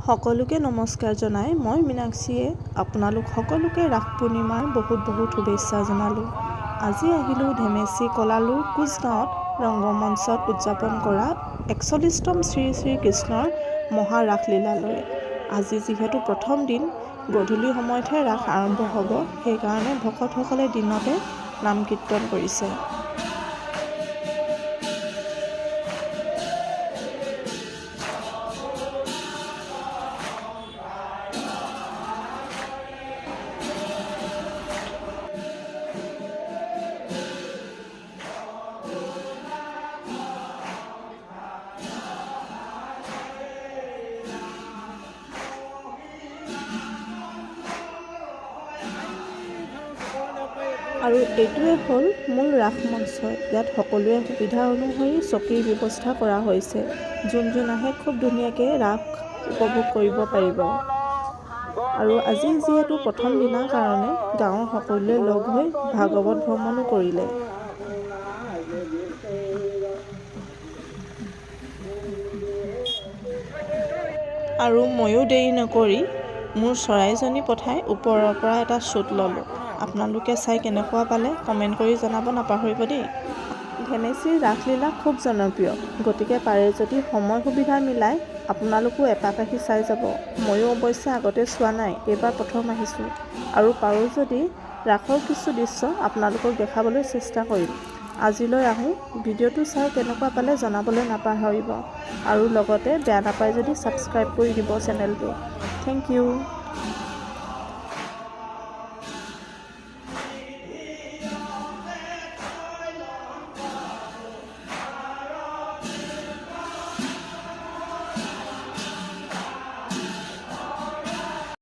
সকলোকে নমস্কাৰ জনাই মই মীনাক্ষীয়ে আপোনালোক সকলোকে ৰাস পূৰ্ণিমাৰ বহুত শুভেচ্ছা জনালোঁ। আজি আহিলোঁ ধেমেচি কলালুৰ কোচগাঁৱত ৰংগমঞ্চত উদযাপন কৰা ৪১তম শ্ৰী শ্ৰী কৃষ্ণৰ মহাৰাসলীলালৈ। আজি যিহেতু প্ৰথম দিন, গধূলি সময়তহে ৰাস আৰম্ভ হ'ব, সেইকাৰণে ভকতসকলে দিনতে নাম কীৰ্তন কৰিছে। আৰু এইটোৱে হ'ল মূল ৰাস মঞ্চ। ইয়াত সকলোৱে সুবিধা অনুসৰি চকীৰ ব্যৱস্থা কৰা হৈছে। যোন আহে খুব ধুনীয়াকৈ ৰাস উপভোগ কৰিব পাৰিব। আৰু আজি যিহেতু প্ৰথম দিনাৰ কাৰণে গাঁৱৰ সকলোৱে লগ হৈ ভাগৱত ভ্ৰমণো কৰিলে। আৰু ময়ো দেৰি নকৰি মোৰ চৰাইজনী পঠাই ওপৰৰ পৰা এটা শ্বুট ল'লোঁ। আপোনালোকে চাই কেনেকুৱা পালে কমেণ্ট কৰি জনাব নাপাহৰিব দেই। ধেমেচিৰ ৰাসলীলা খুব জনপ্ৰিয়, গতিকে পাৰে যদি সময় সুবিধা মিলাই আপোনালোকো এপাক আহি চাই যাব। ময়ো অৱশ্যে আগতে চোৱা নাই, এইবাৰ প্ৰথম আহিছোঁ। আৰু পাৰোঁ যদি ৰাসৰ কিছু দৃশ্য আপোনালোকক দেখাবলৈ চেষ্টা কৰিম। আজিলৈ আহোঁ। ভিডিঅ'টো চাই কেনেকুৱা পালে জনাবলৈ নাপাহৰিব। আৰু লগতে বেয়া নাপায় যদি ছাবস্ক্ৰাইব কৰি দিব চেনেলটো। Thank U.